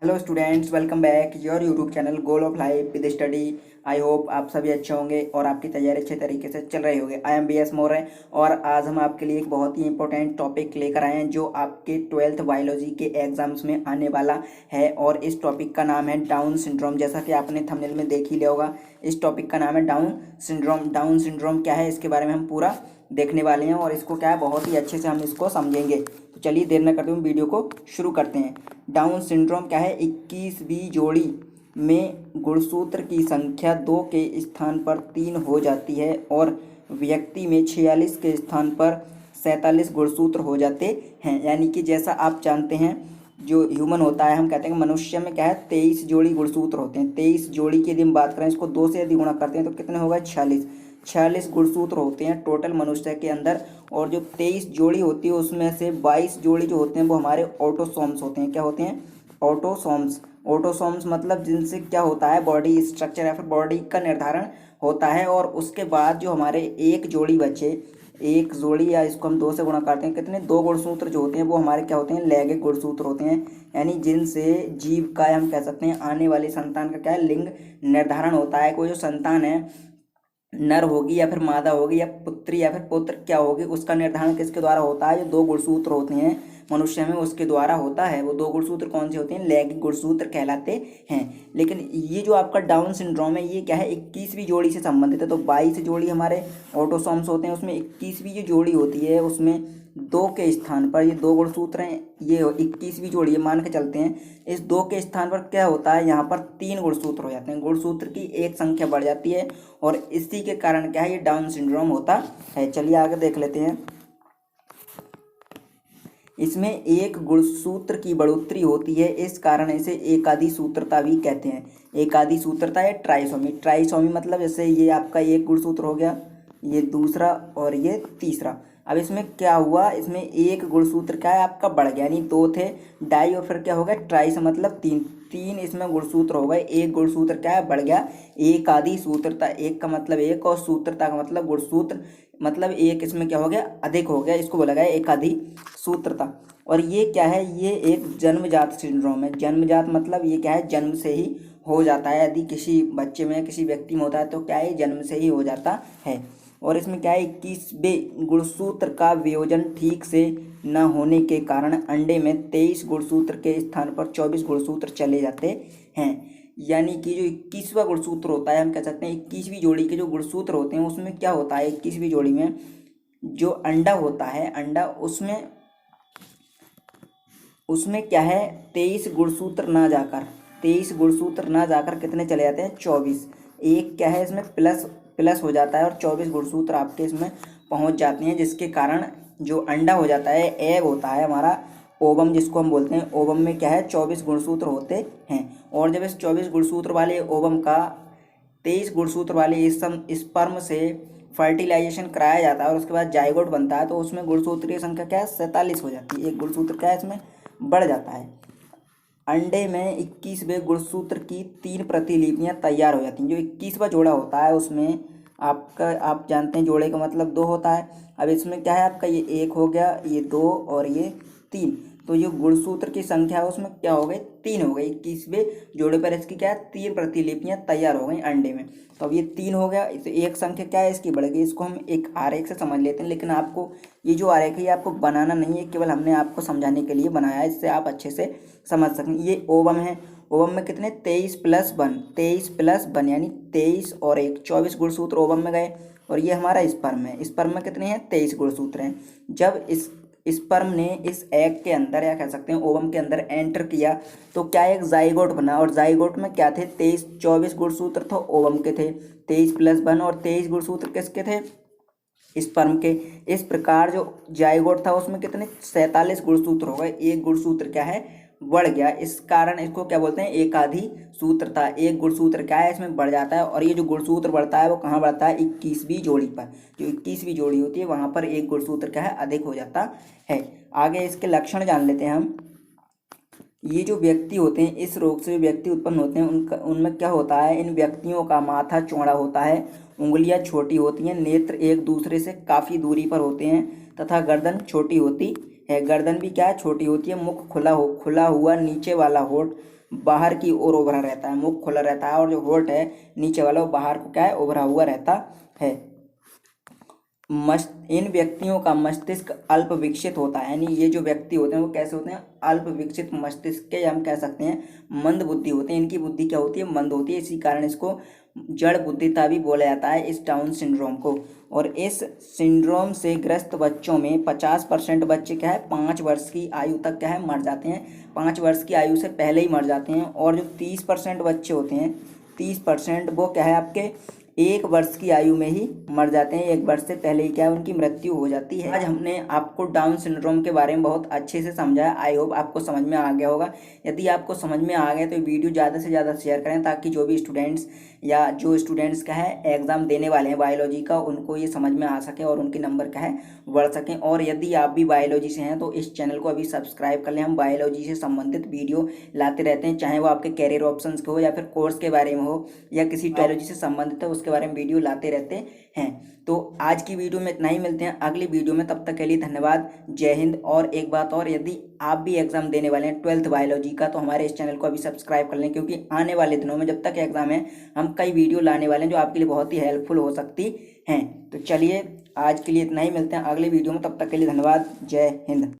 Hello students, welcome back your YouTube channel goal of life with study. I hope आप सभी अच्छे होंगे और आपकी तैयारी अच्छे तरीके से चल रही होगी। आई एम बी एस मोरे और आज हम आपके लिए एक बहुत ही इंपॉर्टेंट टॉपिक लेकर आए हैं जो आपके 12th बायोलॉजी के एग्जाम्स में आने वाला है। और इस टॉपिक का नाम है डाउन सिंड्रोम। जैसा कि आपने थंबनेल में देख ही लिया होगा, इस टॉपिक का नाम है डाउन सिंड्रोम। डाउन सिंड्रोम क्या है, इसके बारे में हम पूरा देखने वाले हैं और इसको क्या है बहुत ही अच्छे से हम इसको समझेंगे। तो चलिए देर न करते हुए वीडियो को शुरू करते हैं। डाउन सिंड्रोम क्या है, 21वीं जोड़ी में गुणसूत्र की संख्या 2 के स्थान पर 3 हो जाती है और व्यक्ति में 46 के स्थान पर 47 गुणसूत्र हो जाते हैं। यानी कि जैसा आप जानते हैं, जो ह्यूमन होता है, हम कहते हैं कि मनुष्य में क्या है 23 जोड़ी गुणसूत्र होते हैं। 23 जोड़ी की यदि हम बात करें, इसको 2 से यदि गुणा करते हैं तो कितने होगा 46 गुणसूत्र होते हैं टोटल मनुष्य के अंदर। और जो 23 जोड़ी होती है उसमें से 22 जोड़ी जो होते हैं वो हमारे ऑटोसोम्स होते हैं। क्या होते हैं? ऑटोसोम्स। ऑटोसोम्स मतलब जिनसे क्या होता है बॉडी स्ट्रक्चर या फिर बॉडी का निर्धारण होता है। और उसके बाद जो हमारे एक जोड़ी बचे, एक जोड़ी या इसको हम 2 से गुणा करते हैं, कितने 2 गुणसूत्र जो होते हैं वो हमारे क्या होते हैं लैंगिक गुणसूत्र होते हैं। यानी जिनसे जीव का हम कह सकते हैं आने वाली संतान का क्या है लिंग निर्धारण होता है। कोई जो संतान है नर होगी या फिर मादा होगी या पुत्री या फिर पुत्र क्या होगी, उसका निर्धारण किसके द्वारा होता है? जो 2 गुणसूत्र होते हैं मनुष्य में उसके द्वारा होता है। वो 2 गुणसूत्र कौन से होते हैं? लैंगिक गुणसूत्र कहलाते हैं। लेकिन ये जो आपका डाउन सिंड्रोम है ये क्या है 21वीं जोड़ी से संबंधित है। तो 22 जोड़ी हमारे ऑटोसोम्स होते हैं, उसमें 21वीं जो जोड़ी होती है उसमें 2 के स्थान पर ये 2 गुणसूत्र हैं, ये 21वीं जोड़ी है मान के चलते हैं। इस 2 के स्थान पर क्या होता है, यहाँ पर 3 गुणसूत्र हो जाते हैं। गुणसूत्र की एक संख्या बढ़ जाती है और इसी के कारण क्या है ये डाउन सिंड्रोम होता है। चलिए आगे देख लेते हैं। इसमें एक गुणसूत्र की बढ़ोतरी होती है, इस कारण इसे एकादी सूत्रता भी कहते हैं। एकादी सूत्रता है ट्राइसोमी। ट्राइसोमी मतलब जैसे ये आपका एक गुणसूत्र हो गया, ये दूसरा और ये तीसरा। अब इसमें क्या हुआ, इसमें एक गुणसूत्र क्या है आपका बढ़ गया, यानी 2 थे डाई और फिर क्या हो गया ट्राइस मतलब 3 3 इसमें गुणसूत्र हो गए। एक गुणसूत्र क्या है बढ़ गया, एक आदि सूत्रता। एक का मतलब एक और सूत्रता का मतलब गुणसूत्र, मतलब एक इसमें क्या हो गया अधिक हो गया, इसको बोला गया एकाधी सूत्रता। और ये क्या है, ये एक जन्मजात सिंड्रोम है। जन्मजात मतलब ये क्या है जन्म से ही हो जाता है। यदि किसी बच्चे में किसी व्यक्ति में होता है तो क्या है जन्म से ही हो जाता है। और इसमें क्या है 21वें गुणसूत्र का वियोजन ठीक से न होने के कारण अंडे में 23 गुणसूत्र के स्थान पर 24 गुणसूत्र चले जाते हैं। यानी कि जो 21वां गुणसूत्र होता है, हम कह सकते हैं 21वीं जोड़ी के जो गुणसूत्र होते हैं उसमें क्या होता है 21वीं जोड़ी में जो अंडा होता है, अंडा उसमें क्या है 23 गुणसूत्र ना जाकर कितने चले जाते हैं 24। एक क्या है इसमें प्लस हो जाता है और 24 गुणसूत्र आपके इसमें पहुंच जाते हैं, जिसके कारण जो अंडा हो जाता है एग होता है हमारा ओवम जिसको हम बोलते हैं। ओवम में क्या है 24 गुणसूत्र होते हैं। और जब इस 24 गुणसूत्र वाले ओवम का 23 गुणसूत्र वाले इस स्पर्म से फर्टिलाइजेशन कराया जाता है और उसके बाद जाइगोट बनता है, तो उसमें गुणसूत्र की संख्या क्या है 47 हो जाती है। एक गुणसूत्र क्या है इसमें बढ़ जाता है। अंडे में 21वें गुणसूत्र की 3 प्रतिलिपियां तैयार हो जाती हैं। जो 21वां जोड़ा होता है उसमें आप जानते हैं जोड़े का मतलब 2 होता है। अब इसमें क्या है आपका ये 1 हो गया, ये 2 और ये 3। तो जो गुणसूत्र की संख्या है उसमें क्या हो गई 3 हो गई। 21वें जोड़े पर इसकी क्या है 3 प्रतिलिपियां तैयार हो गई अंडे में। तो अब ये 3 हो गया, इसे एक संख्या क्या है इसकी बढ़ गई। इसको हम एक आरेख से समझ लेते हैं, लेकिन आपको ये जो आरेख है ये आपको बनाना नहीं है, केवल हमने आपको समझाने के लिए बनाया है, इससे आप अच्छे से समझ सकें। ये ओवम है, ओवम में कितने 23 प्लस वन यानी 23 और 1 24 गुणसूत्र ओवम में गए। और ये हमारा स्पर्म है, स्पर्म में कितने हैं 23 गुणसूत्र हैं। जब इस स्पर्म ने इस एग के अंदर या कह सकते हैं ओवम के अंदर एंटर किया तो क्या एक जाइगोट बना, और जाइगोट में क्या थे 24 गुणसूत्र तो ओवम के थे, 23 प्लस 1 और 23 गुणसूत्र किसके थे स्पर्म के। इस प्रकार जो जाइगोट था उसमें कितने 47 गुणसूत्र हो गए। एक गुणसूत्र क्या है बढ़ गया, इस कारण इसको क्या बोलते हैं एकाधी सूत्रता। एक गुणसूत्र क्या है इसमें बढ़ जाता है और ये जो गुणसूत्र बढ़ता है वो कहाँ बढ़ता है 21वीं जोड़ी पर। जो 21वीं जोड़ी होती है वहां पर एक गुणसूत्र क्या है अधिक हो जाता है। आगे इसके लक्षण जान लेते हैं हम। ये जो व्यक्ति होते हैं इस रोग से जो व्यक्ति उत्पन्न होते हैं उनमें क्या होता है, इन व्यक्तियों का माथा चौड़ा होता है, उंगलियां छोटी होती हैं, नेत्र एक दूसरे से काफ़ी दूरी पर होते हैं तथा गर्दन छोटी होती है। गर्दन भी क्या है छोटी होती है। मुख खुला हुआ नीचे वाला होठ बाहर की ओर उभरा रहता है, मुख खुला रहता है, और जो होठ है नीचे वाला वो बाहर को क्या है, उभरा हुआ रहता है। इन व्यक्तियों का मस्तिष्क अल्प विकसित होता है, यानी ये जो व्यक्ति होते हैं वो कैसे होते हैं, अल्प विकसित मस्तिष्क के, हम कह सकते हैं मंद बुद्धि होते हैं। इनकी बुद्धि क्या होती है, मंद होती है, इसी कारण इसको जड़ बुद्धिता भी बोला जाता है, इस डाउन सिंड्रोम को। और इस सिंड्रोम से ग्रस्त बच्चों में 50% बच्चे क्या है 5 वर्ष की आयु तक क्या है मर जाते हैं, 5 वर्ष की आयु से पहले ही मर जाते हैं। और जो 30% बच्चे होते हैं, 30% वो क्या है आपके 1 वर्ष की आयु में ही मर जाते हैं, 1 वर्ष से पहले ही क्या है उनकी मृत्यु हो जाती है। आज हमने आपको डाउन सिंड्रोम के बारे में बहुत अच्छे से समझाया, आई होप आपको समझ में आ गया होगा। यदि आपको समझ में आ गया तो वीडियो ज़्यादा से ज़्यादा शेयर करें, ताकि जो भी स्टूडेंट्स या जो स्टूडेंट्स का है एग्ज़ाम देने वाले हैं बायोलॉजी का, उनको ये समझ में आ सके और उनके नंबर क्या है बढ़ सकें। और यदि आप भी बायोलॉजी से हैं तो इस चैनल को अभी सब्सक्राइब कर लें, हम बायोलॉजी से संबंधित वीडियो लाते रहते हैं, चाहे वो आपके कैरियर ऑप्शंस के हो या फिर कोर्स के बारे में हो या किसी बायोलॉजी से संबंधित है उसके बारे में वीडियो लाते रहते हैं। तो आज की वीडियो में इतना ही, मिलते हैं अगली वीडियो में, तब तक के लिए धन्यवाद, जय हिंद। और एक बात और, यदि आप भी एग्जाम देने वाले हैं 12th बायोलॉजी का तो हमारे इस चैनल को अभी सब्सक्राइब कर लें, क्योंकि आने वाले दिनों में जब तक एग्जाम है हम कई वीडियो लाने वाले हैं जो आपके लिए बहुत ही हेल्पफुल हो सकती हैं। तो चलिए आज के लिए इतना ही, मिलते हैं अगले वीडियो में, तब तक के लिए धन्यवाद, जय हिंद।